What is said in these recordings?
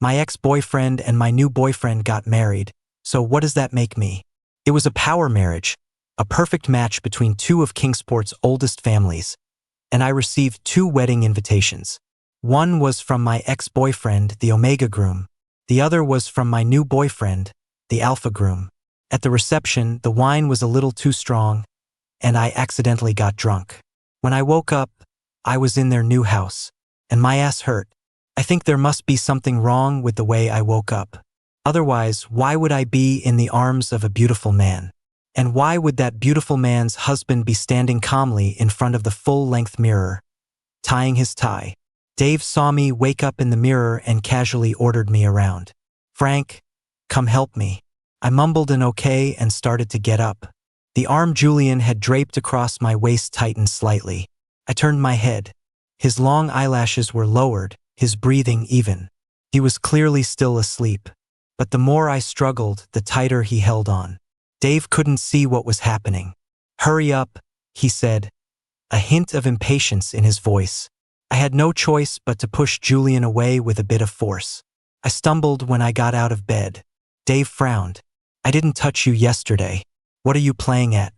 My ex-boyfriend and my new boyfriend got married, so what does that make me? It was a power marriage, a perfect match between two of Kingsport's oldest families, and I received 2 wedding invitations. One was from my ex-boyfriend, the Omega groom. The other was from my new boyfriend, the Alpha groom. At the reception, the wine was a little too strong, and I accidentally got drunk. When I woke up, I was in their new house, and my ass hurt. I think there must be something wrong with the way I woke up. Otherwise, why would I be in the arms of a beautiful man? And why would that beautiful man's husband be standing calmly in front of the full-length mirror, tying his tie? Dave saw me wake up in the mirror and casually ordered me around. "Frank, come help me." I mumbled an okay and started to get up. The arm Julian had draped across my waist tightened slightly. I turned my head. His long eyelashes were lowered, his breathing even. He was clearly still asleep. But the more I struggled, the tighter he held on. Dave couldn't see what was happening. "Hurry up," he said, a hint of impatience in his voice. I had no choice but to push Julian away with a bit of force. I stumbled when I got out of bed. Dave frowned. "I didn't touch you yesterday. What are you playing at?"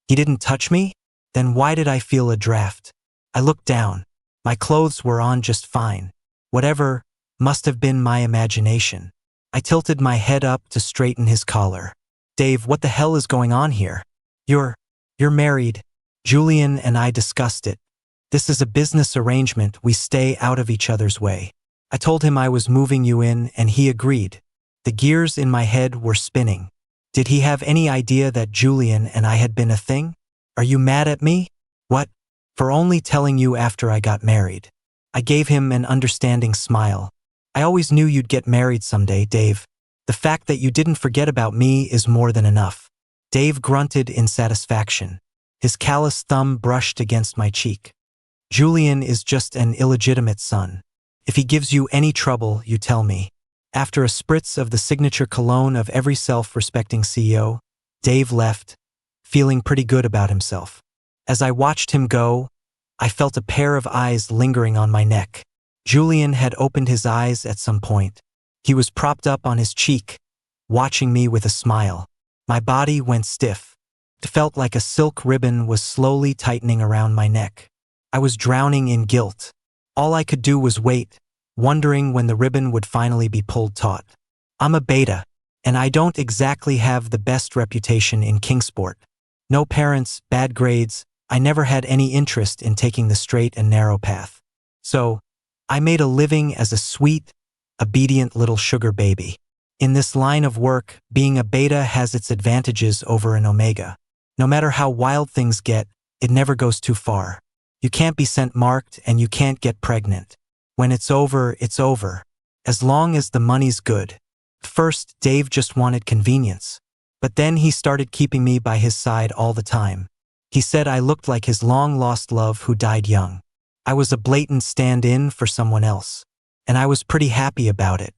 "He didn't touch me? Then why did I feel a draft?" I looked down. My clothes were on just fine. Whatever must have been my imagination. I tilted my head up to straighten his collar. "Dave, what the hell is going on here?" You're married." Julian and I discussed it. "This is a business arrangement. We stay out of each other's way." I told him I was moving you in, and he agreed. The gears in my head were spinning. Did he have any idea that Julian and I had been a thing? "Are you mad at me?" "What?" "For only telling you after I got married." I gave him an understanding smile. "I always knew you'd get married someday, Dave. The fact that you didn't forget about me is more than enough." Dave grunted in satisfaction. His callous thumb brushed against my cheek. "Julian is just an illegitimate son. If he gives you any trouble, you tell me." After a spritz of the signature cologne of every self-respecting CEO, Dave left, feeling pretty good about himself. As I watched him go, I felt a pair of eyes lingering on my neck. Julian had opened his eyes at some point. He was propped up on his cheek, watching me with a smile. My body went stiff. It felt like a silk ribbon was slowly tightening around my neck. I was drowning in guilt. All I could do was wait, wondering when the ribbon would finally be pulled taut. I'm a beta, and I don't exactly have the best reputation in Kingsport. No parents, bad grades. I never had any interest in taking the straight and narrow path. So, I made a living as a sweet, obedient little sugar baby. In this line of work, being a beta has its advantages over an omega. No matter how wild things get, it never goes too far. You can't be sent marked and you can't get pregnant. When it's over, it's over. As long as the money's good. First, Dave just wanted convenience. But then he started keeping me by his side all the time. He said I looked like his long-lost love who died young. I was a blatant stand-in for someone else. And I was pretty happy about it.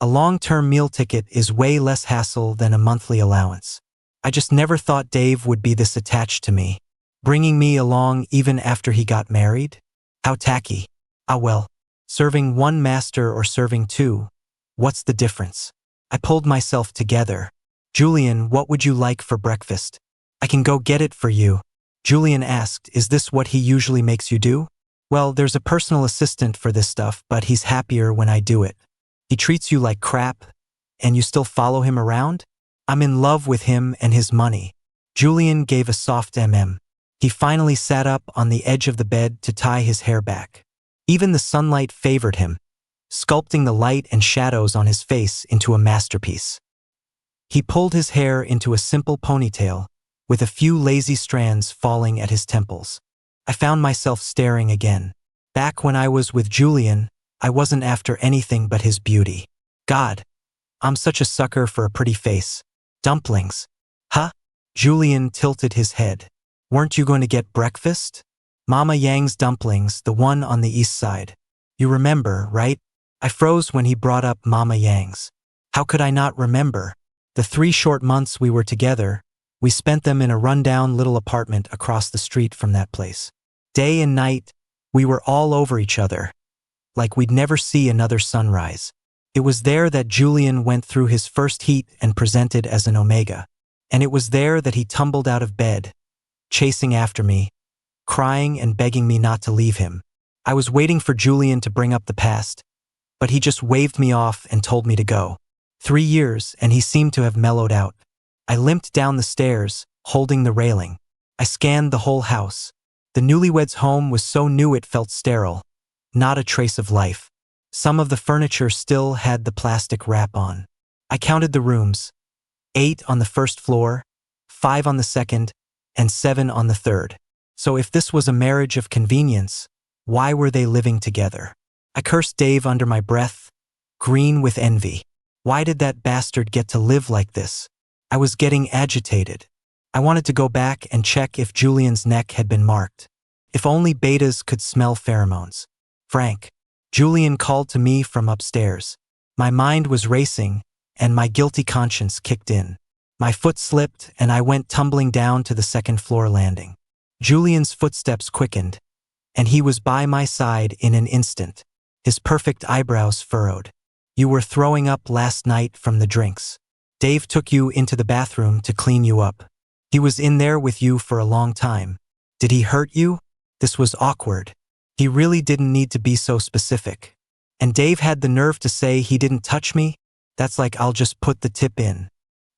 A long-term meal ticket is way less hassle than a monthly allowance. I just never thought Dave would be this attached to me. Bringing me along even after he got married? How tacky. Ah well, serving one master or serving two, what's the difference? I pulled myself together. "Julian, what would you like for breakfast?" "I can go get it for you." Julian asked, "Is this what he usually makes you do?" "Well, there's a personal assistant for this stuff, but he's happier when I do it." "He treats you like crap, and you still follow him around?" "I'm in love with him and his money." Julian gave a soft He finally sat up on the edge of the bed to tie his hair back. Even the sunlight favored him, sculpting the light and shadows on his face into a masterpiece. He pulled his hair into a simple ponytail, with a few lazy strands falling at his temples. I found myself staring again. Back when I was with Julian, I wasn't after anything but his beauty. God, I'm such a sucker for a pretty face. Dumplings. Huh? Julian tilted his head. Weren't you going to get breakfast? Mama Yang's dumplings, the one on the east side. You remember, right? I froze when he brought up Mama Yang's. How could I not remember? The 3 short months we were together, we spent them in a rundown little apartment across the street from that place. Day and night, we were all over each other, like we'd never see another sunrise. It was there that Julian went through his first heat and presented as an omega. And it was there that he tumbled out of bed, chasing after me, crying and begging me not to leave him. I was waiting for Julian to bring up the past, but he just waved me off and told me to go. 3 years, and he seemed to have mellowed out. I limped down the stairs, holding the railing. I scanned the whole house. The newlyweds' home was so new it felt sterile, not a trace of life. Some of the furniture still had the plastic wrap on. I counted the rooms, 8 on the first floor, 5 on the second, and 7 on the third. So if this was a marriage of convenience, why were they living together? I cursed Dave under my breath, green with envy. Why did that bastard get to live like this? I was getting agitated. I wanted to go back and check if Julian's neck had been marked. If only betas could smell pheromones. Frank. Julian called to me from upstairs. My mind was racing, and my guilty conscience kicked in. My foot slipped, and I went tumbling down to the second-floor landing. Julian's footsteps quickened, and he was by my side in an instant, his perfect eyebrows furrowed. You were throwing up last night from the drinks. Dave took you into the bathroom to clean you up. He was in there with you for a long time. Did he hurt you? This was awkward. He really didn't need to be so specific. And Dave had the nerve to say he didn't touch me? That's like I'll just put the tip in.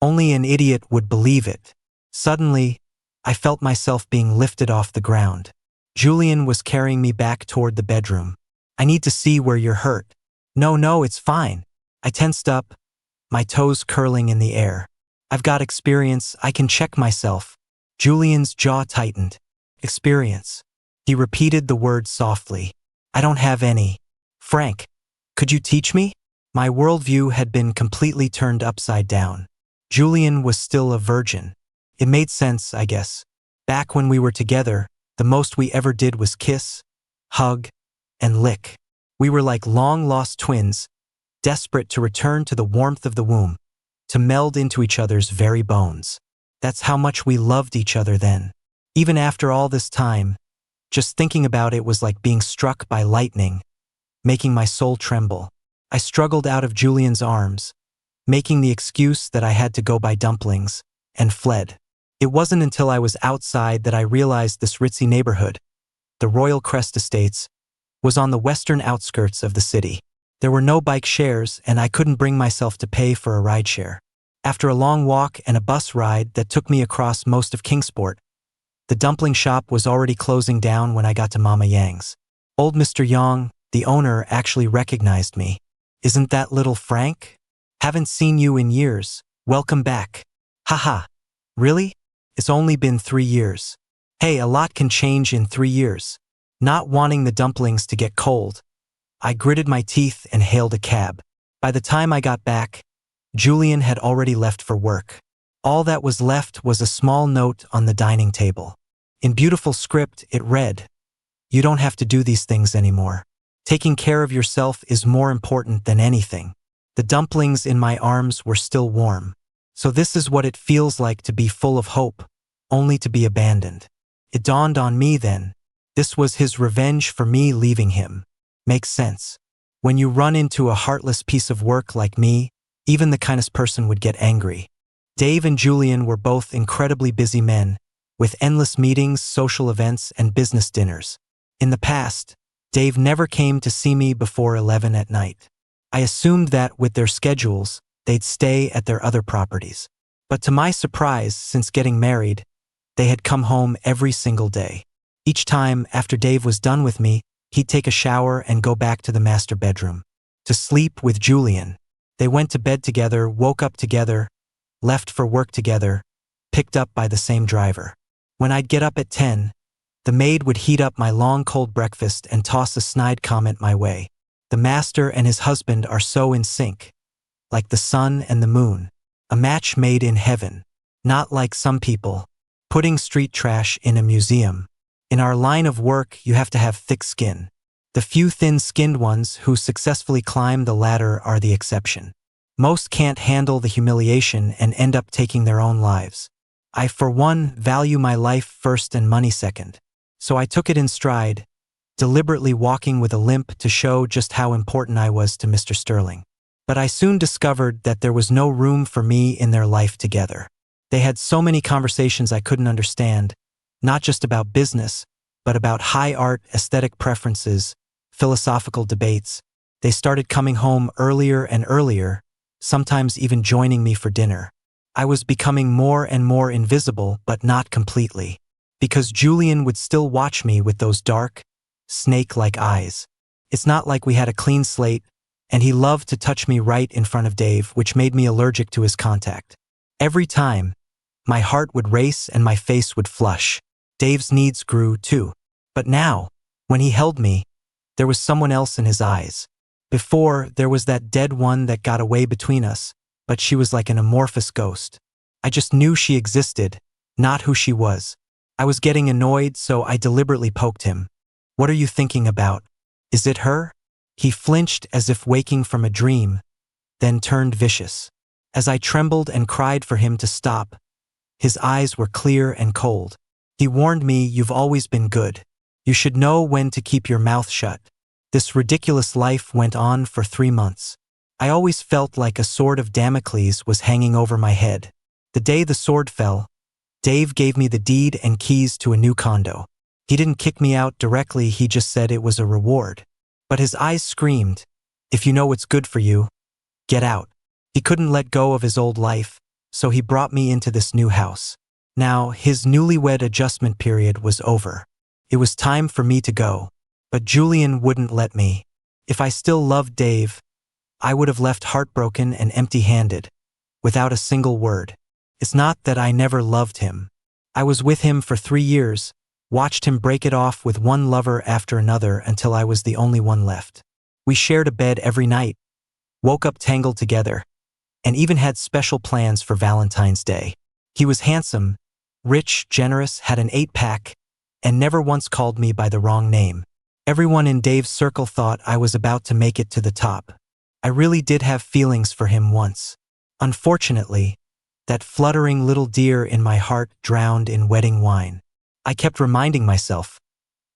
Only an idiot would believe it. Suddenly, I felt myself being lifted off the ground. Julian was carrying me back toward the bedroom. I need to see where you're hurt. No, it's fine. I tensed up, my toes curling in the air. I've got experience, I can check myself. Julian's jaw tightened. Experience. He repeated the word softly. I don't have any. Frank, could you teach me? My worldview had been completely turned upside down. Julian was still a virgin. It made sense, I guess. Back when we were together, the most we ever did was kiss, hug, and lick. We were like long-lost twins, desperate to return to the warmth of the womb, to meld into each other's very bones. That's how much we loved each other then. Even after all this time, just thinking about it was like being struck by lightning, making my soul tremble. I struggled out of Julian's arms, making the excuse that I had to go buy dumplings, and fled. It wasn't until I was outside that I realized this ritzy neighborhood, the Royal Crest Estates, was on the western outskirts of the city. There were no bike shares, and I couldn't bring myself to pay for a rideshare. After a long walk and a bus ride that took me across most of Kingsport, the dumpling shop was already closing down when I got to Mama Yang's. Old Mr. Yang, the owner, actually recognized me. Isn't that little Frank? Haven't seen you in years. Welcome back. Haha. Really? It's only been 3 years. Hey, a lot can change in 3 years. Not wanting the dumplings to get cold, I gritted my teeth and hailed a cab. By the time I got back, Julian had already left for work. All that was left was a small note on the dining table. In beautiful script, it read, "You don't have to do these things anymore. Taking care of yourself is more important than anything." The dumplings in my arms were still warm. So this is what it feels like to be full of hope, only to be abandoned. It dawned on me then. This was his revenge for me leaving him. Makes sense. When you run into a heartless piece of work like me, even the kindest person would get angry. Dave and Julian were both incredibly busy men, with endless meetings, social events, and business dinners. In the past, Dave never came to see me before 11 at night. I assumed that with their schedules, they'd stay at their other properties. But to my surprise, since getting married, they had come home every single day. Each time, after Dave was done with me, he'd take a shower and go back to the master bedroom to sleep with Julian. They went to bed together, woke up together, left for work together, picked up by the same driver. When I'd get up at 10, the maid would heat up my long cold breakfast and toss a snide comment my way. The master and his husband are so in sync, like the sun and the moon, a match made in heaven, not like some people, putting street trash in a museum. In our line of work, you have to have thick skin. The few thin-skinned ones who successfully climb the ladder are the exception. Most can't handle the humiliation and end up taking their own lives. I, for one, value my life first and money second. So I took it in stride, deliberately walking with a limp to show just how important I was to Mr. Sterling. But I soon discovered that there was no room for me in their life together. They had so many conversations I couldn't understand, not just about business, but about high art, aesthetic preferences, philosophical debates. They started coming home earlier and earlier, sometimes even joining me for dinner. I was becoming more and more invisible, but not completely, because Julian would still watch me with those dark, snake-like eyes. It's not like we had a clean slate, and he loved to touch me right in front of Dave, which made me allergic to his contact. Every time, my heart would race and my face would flush. Dave's needs grew too. But now, when he held me, there was someone else in his eyes. Before, there was that dead one that got away between us, but she was like an amorphous ghost. I just knew she existed, not who she was. I was getting annoyed, so I deliberately poked him. "What are you thinking about? Is it her?" He flinched as if waking from a dream, then turned vicious. As I trembled and cried for him to stop, his eyes were clear and cold. He warned me, "You've always been good. You should know when to keep your mouth shut." This ridiculous life went on for 3 months. I always felt like a sword of Damocles was hanging over my head. The day the sword fell, Dave gave me the deed and keys to a new condo. He didn't kick me out directly, he just said it was a reward. But his eyes screamed, "If you know what's good for you, get out." He couldn't let go of his old life, so he brought me into this new house. Now, his newlywed adjustment period was over. It was time for me to go. But Julian wouldn't let me. If I still loved Dave, I would have left heartbroken and empty-handed, without a single word. It's not that I never loved him. I was with him for 3 years, watched him break it off with one lover after another until I was the only one left. We shared a bed every night, woke up tangled together, and even had special plans for Valentine's Day. He was handsome, rich, generous, had an 8-pack, and never once called me by the wrong name. Everyone in Dave's circle thought I was about to make it to the top. I really did have feelings for him once. Unfortunately, that fluttering little deer in my heart drowned in wedding wine. I kept reminding myself,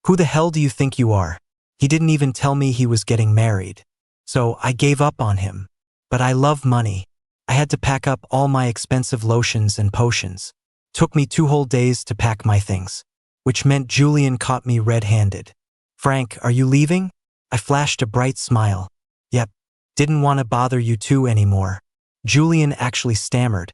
"Who the hell do you think you are?" He didn't even tell me he was getting married. So I gave up on him. But I love money. I had to pack up all my expensive lotions and potions. Took me 2 whole days to pack my things, which meant Julian caught me red-handed. "Frank, are you leaving?" I flashed a bright smile. "Yep. Didn't want to bother you two anymore." Julian actually stammered,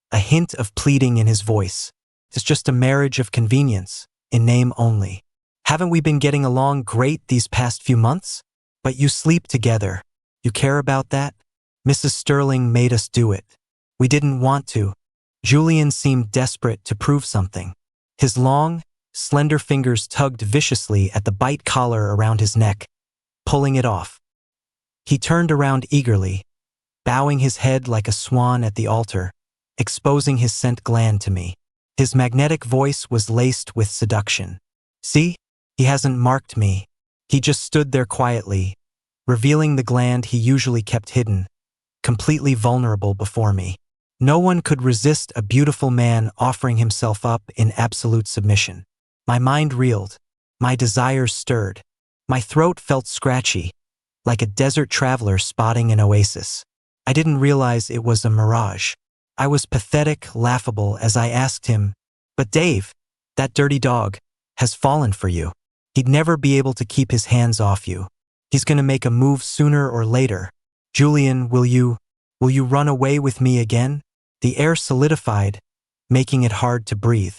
a hint of pleading in his voice. "It's just a marriage of convenience, in name only. Haven't we been getting along great these past few months? But you sleep together. You care about that? Mrs. Sterling made us do it. We didn't want to." Julian seemed desperate to prove something. His long, slender fingers tugged viciously at the bite collar around his neck, pulling it off. He turned around eagerly, bowing his head like a swan at the altar, exposing his scent gland to me. His magnetic voice was laced with seduction. "See? He hasn't marked me." He just stood there quietly, revealing the gland he usually kept hidden, completely vulnerable before me. No one could resist a beautiful man offering himself up in absolute submission. My mind reeled. My desires stirred. My throat felt scratchy, like a desert traveler spotting an oasis. I didn't realize it was a mirage. I was pathetic, laughable as I asked him, "But Dave, that dirty dog, has fallen for you. He'd never be able to keep his hands off you. He's gonna make a move sooner or later. Julian, will you run away with me again?" The air solidified, making it hard to breathe,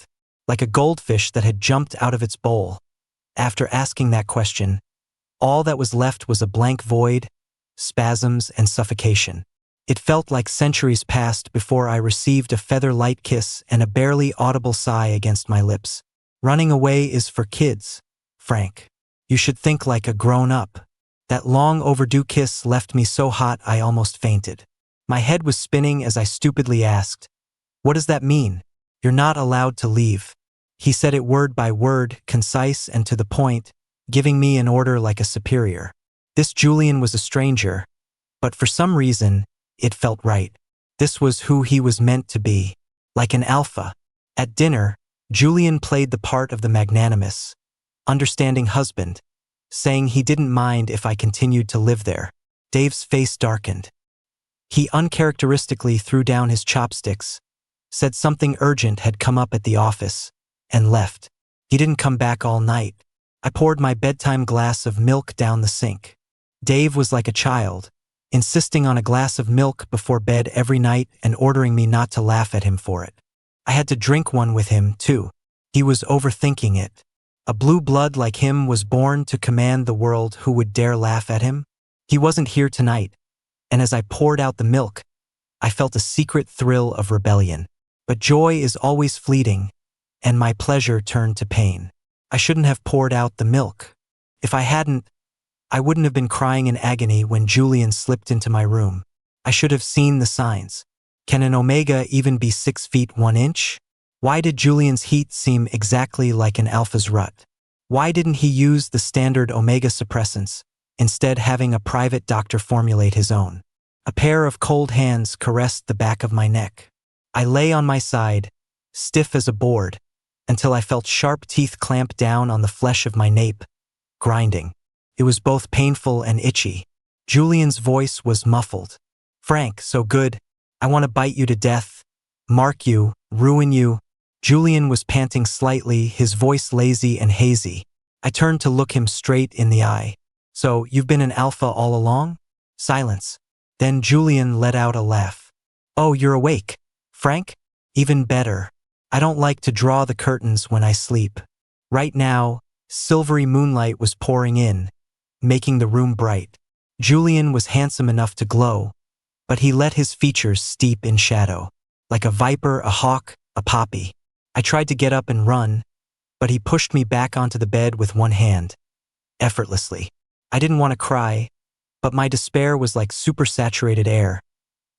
like a goldfish that had jumped out of its bowl. After asking that question, all that was left was a blank void, spasms, and suffocation. It felt like centuries passed before I received a feather-light kiss and a barely audible sigh against my lips. "Running away is for kids, Frank. You should think like a grown-up." That long overdue kiss left me so hot I almost fainted. My head was spinning as I stupidly asked, "What does that mean? You're not allowed to leave." He said it word by word, concise and to the point, giving me an order like a superior. This Julian was a stranger, but for some reason, it felt right. This was who he was meant to be, like an alpha. At dinner, Julian played the part of the magnanimous, understanding husband, saying he didn't mind if I continued to live there. Dave's face darkened. He uncharacteristically threw down his chopsticks, said something urgent had come up at the office, and left. He didn't come back all night. I poured my bedtime glass of milk down the sink. Dave was like a child, insisting on a glass of milk before bed every night and ordering me not to laugh at him for it. I had to drink one with him, too. He was overthinking it. A blue blood like him was born to command the world. Who would dare laugh at him? He wasn't here tonight, and as I poured out the milk, I felt a secret thrill of rebellion. But joy is always fleeting, and my pleasure turned to pain. I shouldn't have poured out the milk. If I hadn't, I wouldn't have been crying in agony when Julian slipped into my room. I should have seen the signs. Can an omega even be 6 feet 1 inch? Why did Julian's heat seem exactly like an alpha's rut? Why didn't he use the standard omega suppressants, instead having a private doctor formulate his own? A pair of cold hands caressed the back of my neck. I lay on my side, stiff as a board, until I felt sharp teeth clamp down on the flesh of my nape, grinding. It was both painful and itchy. Julian's voice was muffled. "Frank, so good. I want to bite you to death. Mark you, ruin you." Julian was panting slightly, his voice lazy and hazy. I turned to look him straight in the eye. "So, you've been an alpha all along?" Silence. Then Julian let out a laugh. "Oh, you're awake, Frank? Even better. I don't like to draw the curtains when I sleep." Right now, silvery moonlight was pouring in, making the room bright. Julian was handsome enough to glow, but he let his features steep in shadow. Like a viper, a hawk, a poppy. I tried to get up and run, but he pushed me back onto the bed with one hand, effortlessly. I didn't want to cry, but my despair was like supersaturated air,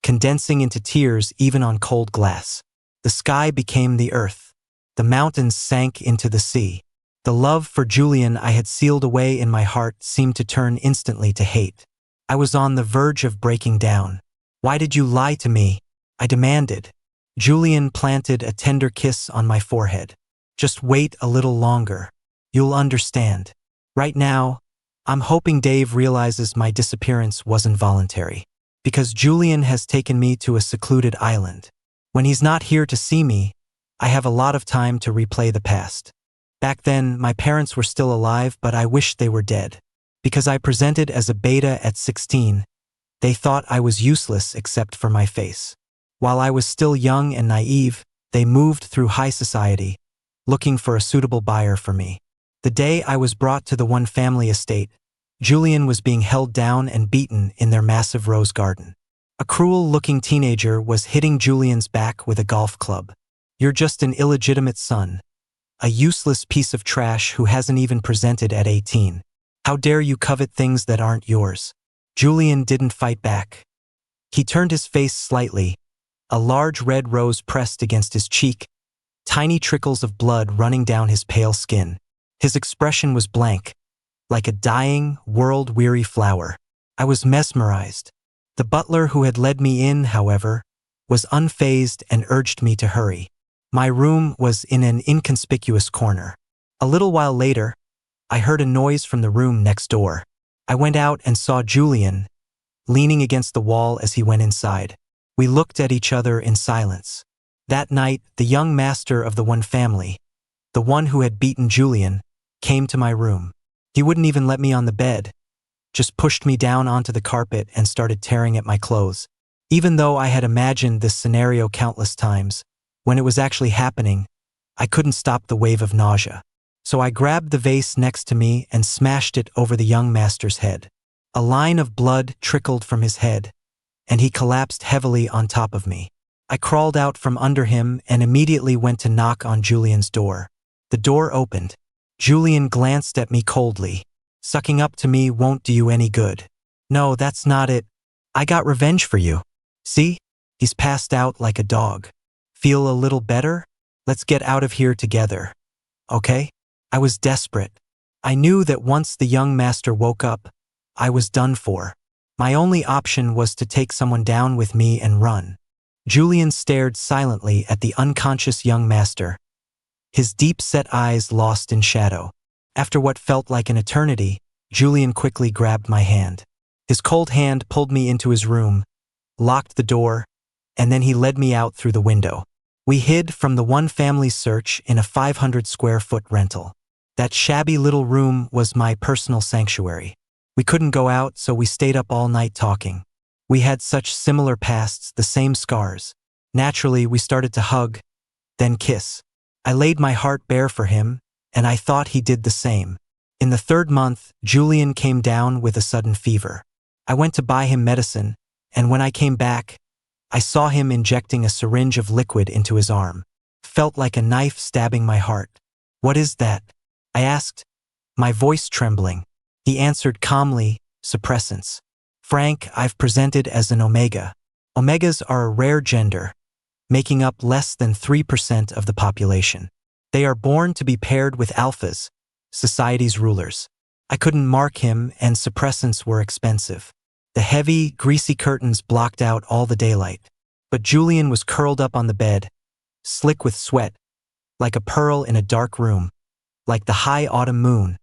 condensing into tears even on cold glass. The sky became the earth. The mountains sank into the sea. The love for Julian I had sealed away in my heart seemed to turn instantly to hate. I was on the verge of breaking down. "Why did you lie to me?" I demanded. Julian planted a tender kiss on my forehead. "Just wait a little longer. You'll understand. Right now, I'm hoping Dave realizes my disappearance wasn't voluntary, because Julian has taken me to a secluded island. When he's not here to see me, I have a lot of time to replay the past. Back then, my parents were still alive, but I wished they were dead. Because I presented as a beta at 16, they thought I was useless except for my face. While I was still young and naive, they moved through high society, looking for a suitable buyer for me. The day I was brought to the one family estate, Julian was being held down and beaten in their massive rose garden. A cruel-looking teenager was hitting Julian's back with a golf club. "You're just an illegitimate son. A useless piece of trash who hasn't even presented at 18. How dare you covet things that aren't yours?" Julian didn't fight back. He turned his face slightly, a large red rose pressed against his cheek, tiny trickles of blood running down his pale skin. His expression was blank, like a dying, world-weary flower. I was mesmerized. The butler who had led me in, however, was unfazed and urged me to hurry. My room was in an inconspicuous corner. A little while later, I heard a noise from the room next door. I went out and saw Julian, leaning against the wall as he went inside. We looked at each other in silence. That night, the young master of the one family, the one who had beaten Julian, came to my room. He wouldn't even let me on the bed, just pushed me down onto the carpet and started tearing at my clothes. Even though I had imagined this scenario countless times, when it was actually happening, I couldn't stop the wave of nausea. So I grabbed the vase next to me and smashed it over the young master's head. A line of blood trickled from his head, and he collapsed heavily on top of me. I crawled out from under him and immediately went to knock on Julian's door. The door opened. Julian glanced at me coldly. "Sucking up to me won't do you any good." "No, that's not it. I got revenge for you. See? He's passed out like a dog. Feel a little better? Let's get out of here together. Okay?" I was desperate. I knew that once the young master woke up, I was done for. My only option was to take someone down with me and run. Julian stared silently at the unconscious young master, his deep-set eyes lost in shadow. After what felt like an eternity, Julian quickly grabbed my hand. His cold hand pulled me into his room, locked the door, and then he led me out through the window. We hid from the one family's search in a 500-square-foot rental. That shabby little room was my personal sanctuary. We couldn't go out, so we stayed up all night talking. We had such similar pasts, the same scars. Naturally, we started to hug, then kiss. I laid my heart bare for him, and I thought he did the same. In the 3rd month, Julian came down with a sudden fever. I went to buy him medicine, and when I came back, I saw him injecting a syringe of liquid into his arm. Felt like a knife stabbing my heart. "What is that?" I asked, my voice trembling. He answered calmly, "Suppressants. Frank, I've presented as an omega. Omegas are a rare gender, making up less than 3% of the population. They are born to be paired with alphas, society's rulers. I couldn't mark him, and suppressants were expensive. The heavy, greasy curtains blocked out all the daylight. But Julian was curled up on the bed, slick with sweat, like a pearl in a dark room, like the high autumn moon,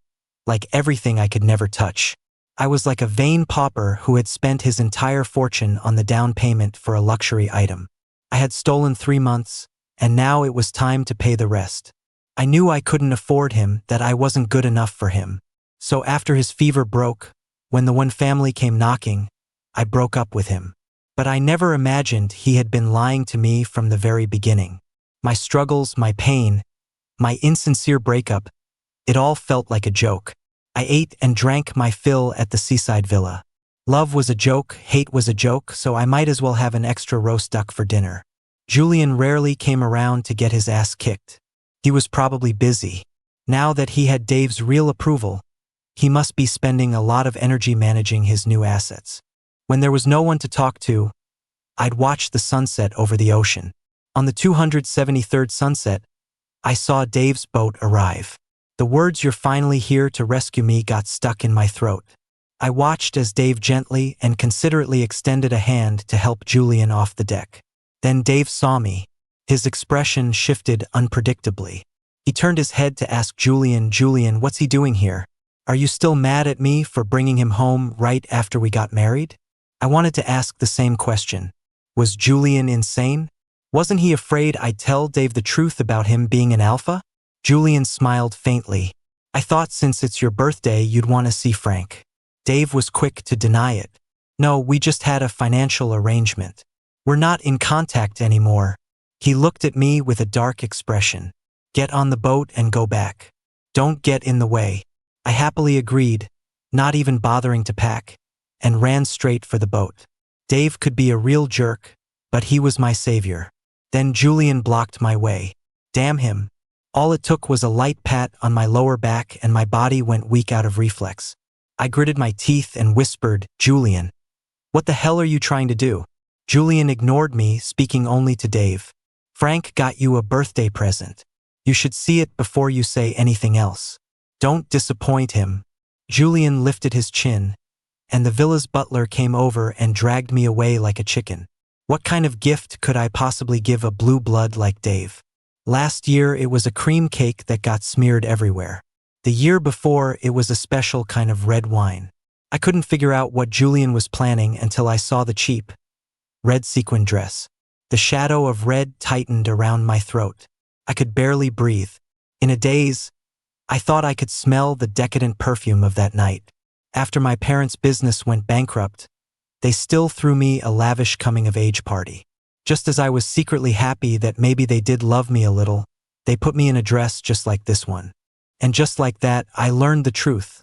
like everything I could never touch. I was like a vain pauper who had spent his entire fortune on the down payment for a luxury item. I had stolen 3 months, and now it was time to pay the rest. I knew I couldn't afford him, that I wasn't good enough for him. So after his fever broke, when the one family came knocking, I broke up with him. But I never imagined he had been lying to me from the very beginning. My struggles, my pain, my insincere breakup, it all felt like a joke. I ate and drank my fill at the seaside villa. Love was a joke, hate was a joke, so I might as well have an extra roast duck for dinner. Julian rarely came around to get his ass kicked. He was probably busy. Now that he had Dave's real approval, he must be spending a lot of energy managing his new assets. When there was no one to talk to, I'd watch the sunset over the ocean. On the 273rd sunset, I saw Dave's boat arrive. The words "You're finally here to rescue me" got stuck in my throat. I watched as Dave gently and considerately extended a hand to help Julian off the deck. Then Dave saw me. His expression shifted unpredictably. He turned his head to ask Julian, "What's he doing here? Are you still mad at me for bringing him home right after we got married?" I wanted to ask the same question. Was Julian insane? Wasn't he afraid I'd tell Dave the truth about him being an alpha? Julian smiled faintly. "I thought since it's your birthday you'd want to see Frank." Dave was quick to deny it. "No, we just had a financial arrangement. We're not in contact anymore." He looked at me with a dark expression. "Get on the boat and go back. Don't get in the way." I happily agreed, not even bothering to pack, and ran straight for the boat. Dave could be a real jerk, but he was my savior. Then Julian blocked my way. Damn him. All it took was a light pat on my lower back and my body went weak out of reflex. I gritted my teeth and whispered, "Julian, what the hell are you trying to do?" Julian ignored me, speaking only to Dave. "Frank got you a birthday present. You should see it before you say anything else. Don't disappoint him." Julian lifted his chin, and the villa's butler came over and dragged me away like a chicken. What kind of gift could I possibly give a blue blood like Dave? Last year it was a cream cake that got smeared everywhere. The year before it was a special kind of red wine. I couldn't figure out what Julian was planning until I saw the cheap, red sequin dress. The shadow of red tightened around my throat. I could barely breathe. In a daze, I thought I could smell the decadent perfume of that night. After my parents' business went bankrupt, they still threw me a lavish coming-of-age party. Just as I was secretly happy that maybe they did love me a little, they put me in a dress just like this one. And just like that, I learned the truth.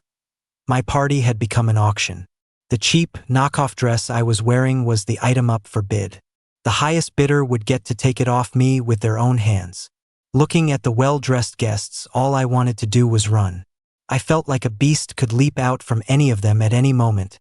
My party had become an auction. The cheap, knockoff dress I was wearing was the item up for bid. The highest bidder would get to take it off me with their own hands. Looking at the well-dressed guests, all I wanted to do was run. I felt like a beast could leap out from any of them at any moment,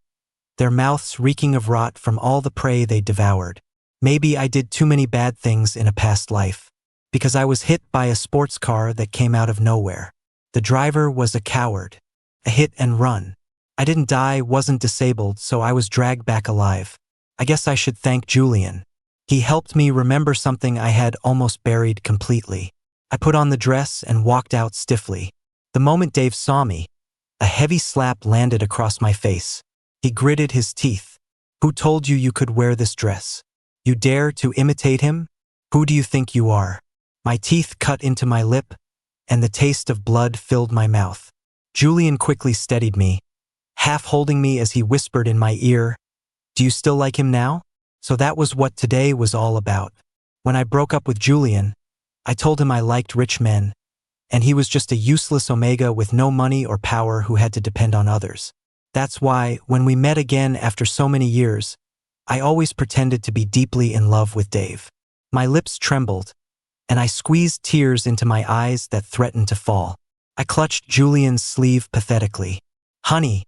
their mouths reeking of rot from all the prey they devoured. Maybe I did too many bad things in a past life, because I was hit by a sports car that came out of nowhere. The driver was a coward, a hit and run. I didn't die, wasn't disabled, so I was dragged back alive. I guess I should thank Julian. He helped me remember something I had almost buried completely. I put on the dress and walked out stiffly. The moment Dave saw me, a heavy slap landed across my face. He gritted his teeth. Who told you you could wear this dress? You dare to imitate him? Who do you think you are? My teeth cut into my lip, and the taste of blood filled my mouth. Julian quickly steadied me, half holding me as he whispered in my ear, "Do you still like him now?" So that was what today was all about. When I broke up with Julian, I told him I liked rich men, and he was just a useless omega with no money or power who had to depend on others. That's why, when we met again after so many years, I always pretended to be deeply in love with Dave. My lips trembled, and I squeezed tears into my eyes that threatened to fall. I clutched Julian's sleeve pathetically. "Honey,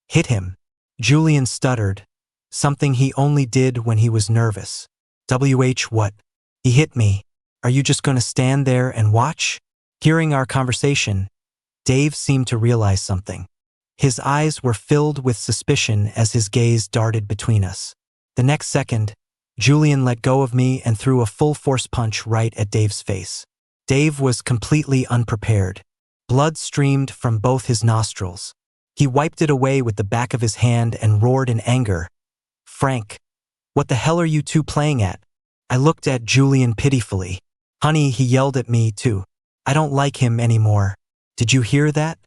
hit him." Julian stuttered, something he only did when he was nervous. What? He hit me. Are you just going to stand there and watch? Hearing our conversation, Dave seemed to realize something. His eyes were filled with suspicion as his gaze darted between us. The next second, Julian let go of me and threw a full-force punch right at Dave's face. Dave was completely unprepared. Blood streamed from both his nostrils. He wiped it away with the back of his hand and roared in anger. "Frank, what the hell are you two playing at?" I looked at Julian pitifully. "Honey," he yelled at me too. "I don't like him anymore. Did you hear that?"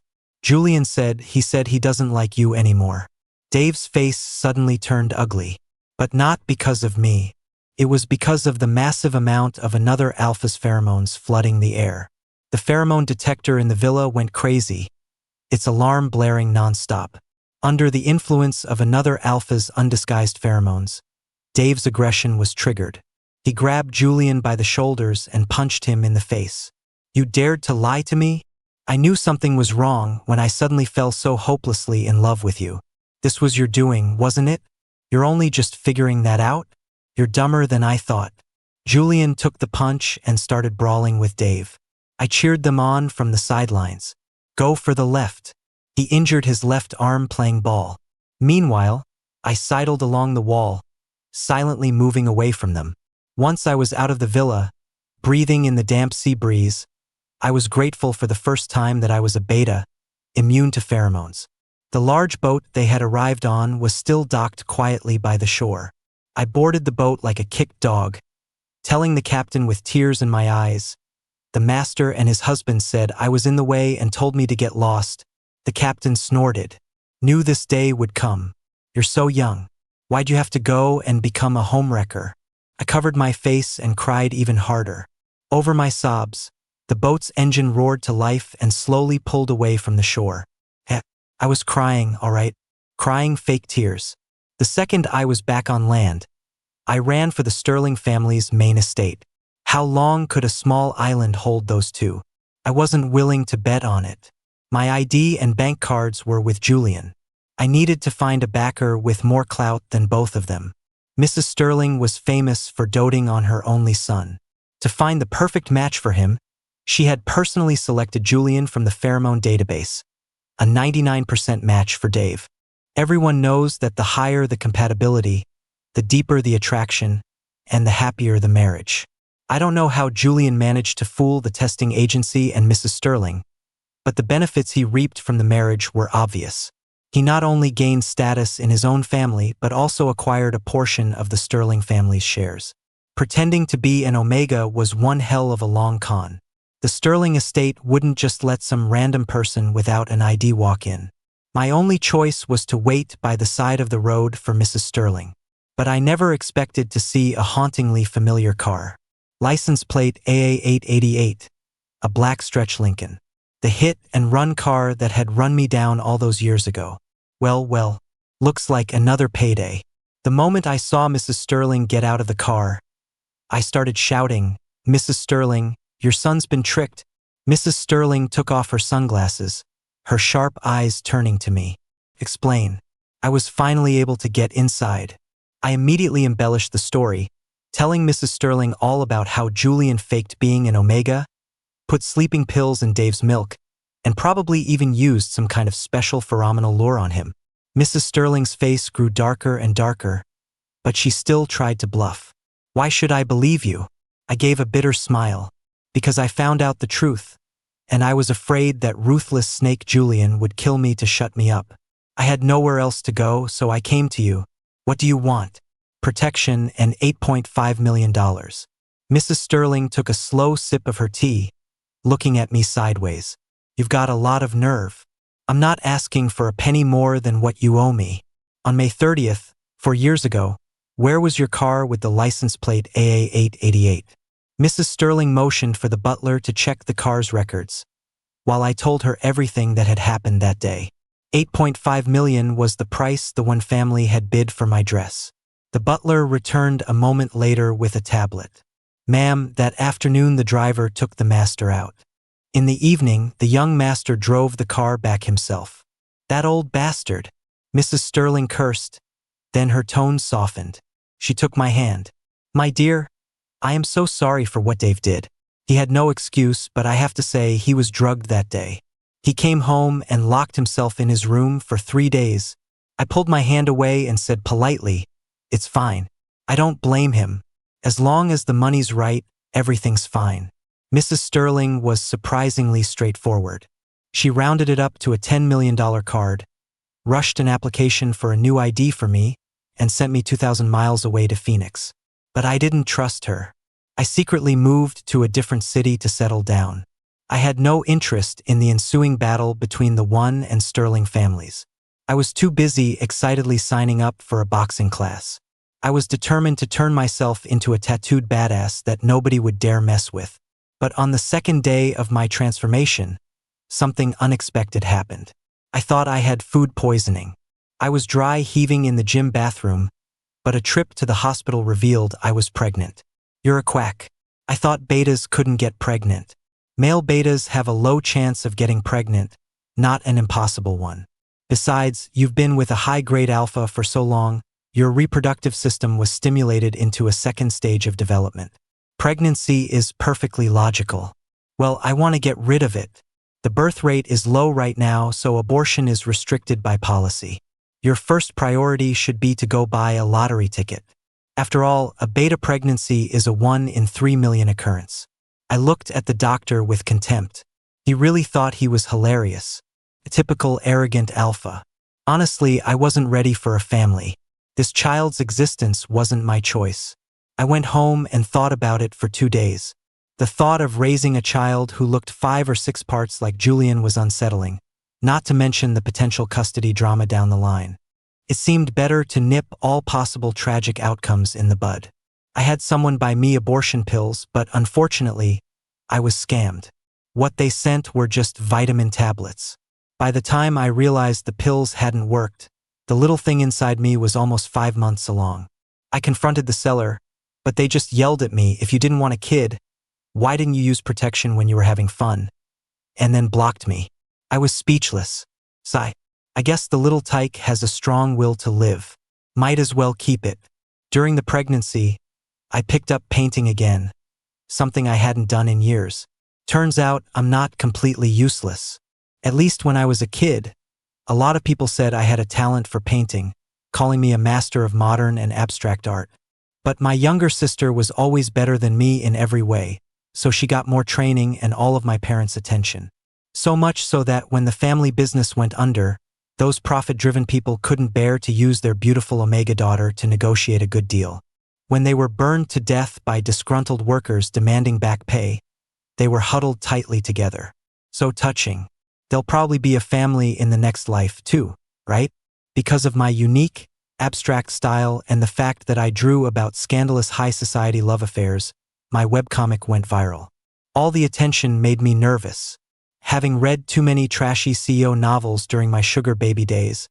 Julian said he doesn't like you anymore. Dave's face suddenly turned ugly. But not because of me. It was because of the massive amount of another alpha's pheromones flooding the air. The pheromone detector in the villa went crazy, its alarm blaring nonstop. Under the influence of another alpha's undisguised pheromones, Dave's aggression was triggered. He grabbed Julian by the shoulders and punched him in the face. "You dared to lie to me? I knew something was wrong when I suddenly fell so hopelessly in love with you. This was your doing, wasn't it? You're only just figuring that out? You're dumber than I thought." Julian took the punch and started brawling with Dave. I cheered them on from the sidelines. "Go for the left." He injured his left arm playing ball. Meanwhile, I sidled along the wall, silently moving away from them. Once I was out of the villa, breathing in the damp sea breeze, I was grateful for the first time that I was a beta, immune to pheromones. The large boat they had arrived on was still docked quietly by the shore. I boarded the boat like a kicked dog, telling the captain with tears in my eyes. The master and his husband said I was in the way and told me to get lost. The captain snorted. "Knew this day would come. You're so young. Why'd you have to go and become a homewrecker?" I covered my face and cried even harder. Over my sobs, the boat's engine roared to life and slowly pulled away from the shore. I was crying, all right. Crying fake tears. The second I was back on land, I ran for the Sterling family's main estate. How long could a small island hold those two? I wasn't willing to bet on it. My ID and bank cards were with Julian. I needed to find a backer with more clout than both of them. Mrs. Sterling was famous for doting on her only son. To find the perfect match for him, she had personally selected Julian from the pheromone database, a 99% match for Dave. Everyone knows that the higher the compatibility, the deeper the attraction, and the happier the marriage. I don't know how Julian managed to fool the testing agency and Mrs. Sterling, but the benefits he reaped from the marriage were obvious. He not only gained status in his own family, but also acquired a portion of the Sterling family's shares. Pretending to be an omega was one hell of a long con. The Sterling estate wouldn't just let some random person without an ID walk in. My only choice was to wait by the side of the road for Mrs. Sterling. But I never expected to see a hauntingly familiar car. License plate AA888, a black stretch Lincoln. The hit-and-run car that had run me down all those years ago. Well, looks like another payday. The moment I saw Mrs. Sterling get out of the car, I started shouting, "Mrs. Sterling, your son's been tricked." Mrs. Sterling took off her sunglasses, her sharp eyes turning to me. "Explain." I was finally able to get inside. I immediately embellished the story, telling Mrs. Sterling all about how Julian faked being an omega, put sleeping pills in Dave's milk, and probably even used some kind of special pheromonal lure on him. Mrs. Sterling's face grew darker and darker, but she still tried to bluff. "Why should I believe you?" I gave a bitter smile. "Because I found out the truth, and I was afraid that ruthless snake Julian would kill me to shut me up. I had nowhere else to go, so I came to you. What do you want? Protection and $8.5 million. Mrs. Sterling took a slow sip of her tea, looking at me sideways. You've got a lot of nerve. I'm not asking for a penny more than what you owe me. On May 30th, 4 years ago, where was your car with the license plate AA888? Mrs. Sterling motioned for the butler to check the car's records, while I told her everything that had happened that day. $8.5 million was the price the one family had bid for my dress. The butler returned a moment later with a tablet. Ma'am, that afternoon the driver took the master out. In the evening, the young master drove the car back himself. That old bastard, Mrs. Sterling cursed. Then her tone softened. She took my hand. My dear, I am so sorry for what Dave did. He had no excuse, but I have to say he was drugged that day. He came home and locked himself in his room for 3 days. I pulled my hand away and said politely, "It's fine. I don't blame him. As long as the money's right, everything's fine." Mrs. Sterling was surprisingly straightforward. She rounded it up to a $10 million card, rushed an application for a new ID for me, and sent me 2,000 miles away to Phoenix. But I didn't trust her. I secretly moved to a different city to settle down. I had no interest in the ensuing battle between the One and Sterling families. I was too busy excitedly signing up for a boxing class. I was determined to turn myself into a tattooed badass that nobody would dare mess with. But on the second day of my transformation, something unexpected happened. I thought I had food poisoning. I was dry heaving in the gym bathroom, but a trip to the hospital revealed I was pregnant. You're a quack. I thought betas couldn't get pregnant. Male betas have a low chance of getting pregnant, not an impossible one. Besides, you've been with a high-grade alpha for so long, your reproductive system was stimulated into a second stage of development. Pregnancy is perfectly logical. Well, I want to get rid of it. The birth rate is low right now, so abortion is restricted by policy. Your first priority should be to go buy a lottery ticket. After all, a beta pregnancy is a 1 in 3 million occurrence. I looked at the doctor with contempt. He really thought he was hilarious. A typical arrogant alpha. Honestly, I wasn't ready for a family. This child's existence wasn't my choice. I went home and thought about it for 2 days. The thought of raising a child who looked 5 or 6 parts like Julian was unsettling, not to mention the potential custody drama down the line. It seemed better to nip all possible tragic outcomes in the bud. I had someone buy me abortion pills, but unfortunately, I was scammed. What they sent were just vitamin tablets. By the time I realized the pills hadn't worked, the little thing inside me was almost 5 months along. I confronted the seller, but they just yelled at me, "If you didn't want a kid, why didn't you use protection when you were having fun?" And then blocked me. I was speechless. Sigh. I guess the little tyke has a strong will to live. Might as well keep it. During the pregnancy, I picked up painting again, something I hadn't done in years. Turns out I'm not completely useless. At least when I was a kid, a lot of people said I had a talent for painting, calling me a master of modern and abstract art. But my younger sister was always better than me in every way, so she got more training and all of my parents' attention. So much so that when the family business went under, those profit-driven people couldn't bear to use their beautiful Omega daughter to negotiate a good deal. When they were burned to death by disgruntled workers demanding back pay, they were huddled tightly together. So touching. They'll probably be a family in the next life too, right? Because of my unique, abstract style and the fact that I drew about scandalous high society love affairs, my webcomic went viral. All the attention made me nervous. Having read too many trashy CEO novels during my sugar baby days,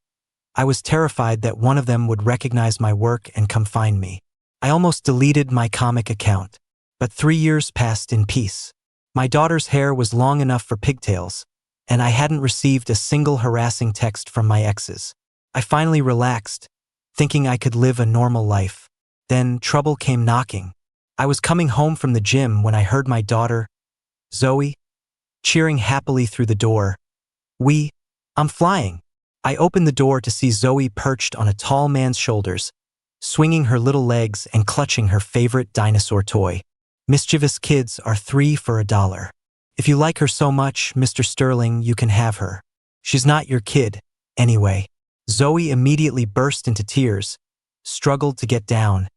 I was terrified that one of them would recognize my work and come find me. I almost deleted my comic account, but 3 years passed in peace. My daughter's hair was long enough for pigtails, and I hadn't received a single harassing text from my exes. I finally relaxed, thinking I could live a normal life. Then trouble came knocking. I was coming home from the gym when I heard my daughter, Zoe, cheering happily through the door. I'm flying." I opened the door to see Zoe perched on a tall man's shoulders, swinging her little legs and clutching her favorite dinosaur toy. Mischievous kids are 3 for $1. If you like her so much, Mr. Sterling, you can have her. She's not your kid, anyway. Zoe immediately burst into tears, struggled to get down,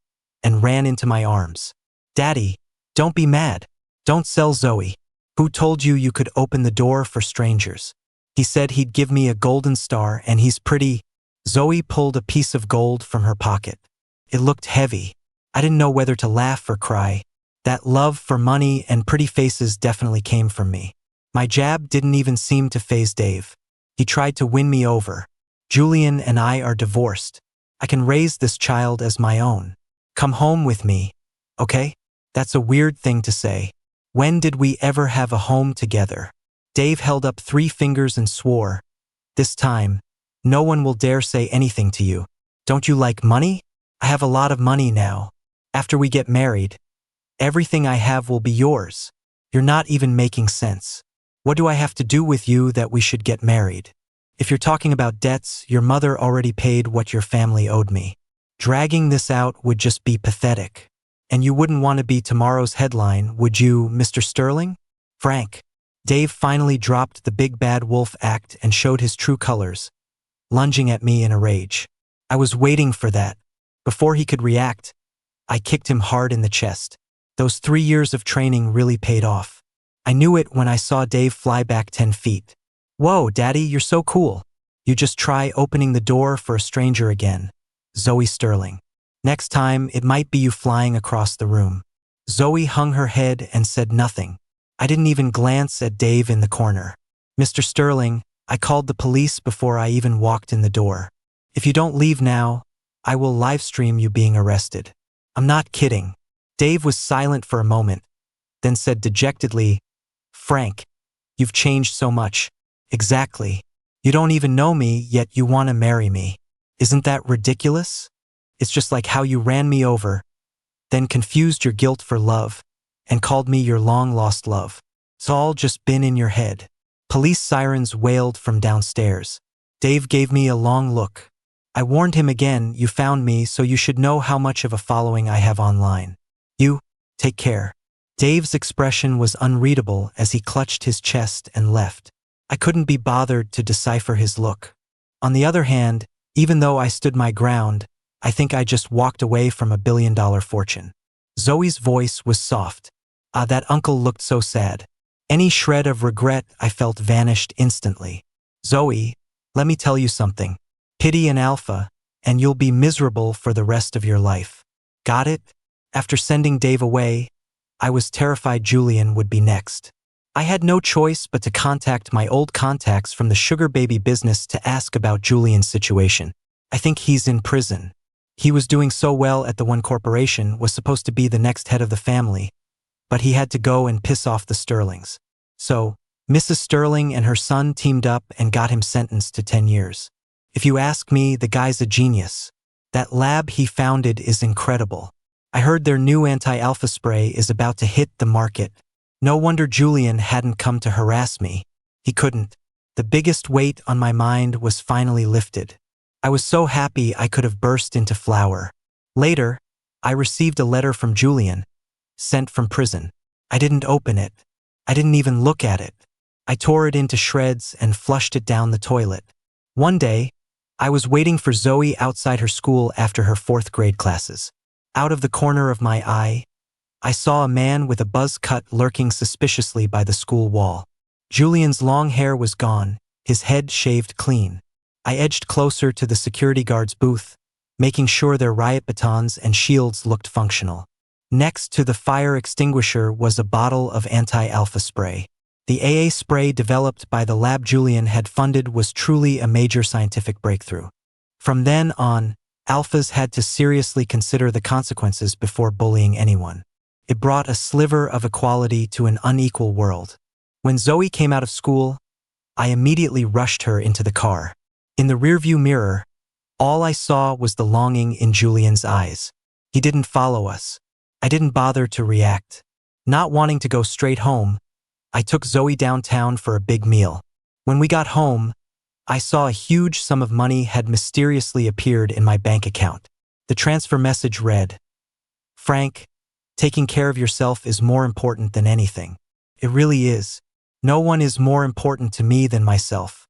and ran into my arms. "Daddy, don't be mad. Don't sell Zoe. Who told you you could open the door for strangers? He said he'd give me a golden star and he's pretty." Zoe pulled a piece of gold from her pocket. It looked heavy. I didn't know whether to laugh or cry. That love for money and pretty faces definitely came from me. My jab didn't even seem to faze Dave. He tried to win me over. "Julian and I are divorced. I can raise this child as my own. Come home with me, okay?" That's a weird thing to say. When did we ever have a home together? Dave held up 3 fingers and swore, "This time, no one will dare say anything to you. Don't you like money? I have a lot of money now. After we get married, everything I have will be yours. You're not even making sense. What do I have to do with you that we should get married? If you're talking about debts, your mother already paid what your family owed me. Dragging this out would just be pathetic. And you wouldn't want to be tomorrow's headline, would you, Mr. Sterling?" "Frank." Dave finally dropped the big bad wolf act and showed his true colors, lunging at me in a rage. I was waiting for that. Before he could react, I kicked him hard in the chest. Those 3 years of training really paid off. I knew it when I saw Dave fly back 10 feet. "Whoa, Daddy, you're so cool. You just try opening the door for a stranger again. Zoe Sterling. Next time, it might be you flying across the room." Zoe hung her head and said nothing. I didn't even glance at Dave in the corner. "Mr. Sterling, I called the police before I even walked in the door. If you don't leave now, I will live stream you being arrested." "I'm not kidding." Dave was silent for a moment, then said dejectedly, "Frank, you've changed so much." "Exactly. You don't even know me, yet you want to marry me. Isn't that ridiculous? It's just like how you ran me over, then confused your guilt for love, and called me your long-lost love. It's all just been in your head." Police sirens wailed from downstairs. Dave gave me a long look. "I warned him again, you found me, so you should know how much of a following I have online. You, take care." Dave's expression was unreadable as he clutched his chest and left. I couldn't be bothered to decipher his look. On the other hand, even though I stood my ground, I think I just walked away from a billion-dollar fortune. Zoe's voice was soft. That uncle looked so sad. Any shred of regret I felt vanished instantly. "Zoe, let me tell you something. Pity an alpha, and you'll be miserable for the rest of your life. Got it?" After sending Dave away, I was terrified Julian would be next. I had no choice but to contact my old contacts from the sugar baby business to ask about Julian's situation. I think he's in prison. He was doing so well at the one corporation, was supposed to be the next head of the family, but he had to go and piss off the Sterlings. So, Mrs. Sterling and her son teamed up and got him sentenced to 10 years. If you ask me, the guy's a genius. That lab he founded is incredible. I heard their new anti-alpha spray is about to hit the market. No wonder Julian hadn't come to harass me. He couldn't. The biggest weight on my mind was finally lifted. I was so happy I could have burst into flower. Later, I received a letter from Julian, sent from prison. I didn't open it. I didn't even look at it. I tore it into shreds and flushed it down the toilet. One day, I was waiting for Zoe outside her school after her 4th grade classes. Out of the corner of my eye, I saw a man with a buzz cut lurking suspiciously by the school wall. Julian's long hair was gone, his head shaved clean. I edged closer to the security guard's booth, making sure their riot batons and shields looked functional. Next to the fire extinguisher was a bottle of anti-alpha spray. The AA spray developed by the lab Julian had funded was truly a major scientific breakthrough. From then on, alphas had to seriously consider the consequences before bullying anyone. It brought a sliver of equality to an unequal world. When Zoe came out of school, I immediately rushed her into the car. In the rearview mirror, all I saw was the longing in Julian's eyes. He didn't follow us. I didn't bother to react. Not wanting to go straight home, I took Zoe downtown for a big meal. When we got home, I saw a huge sum of money had mysteriously appeared in my bank account. The transfer message read, "Frank, taking care of yourself is more important than anything. It really is. No one is more important to me than myself.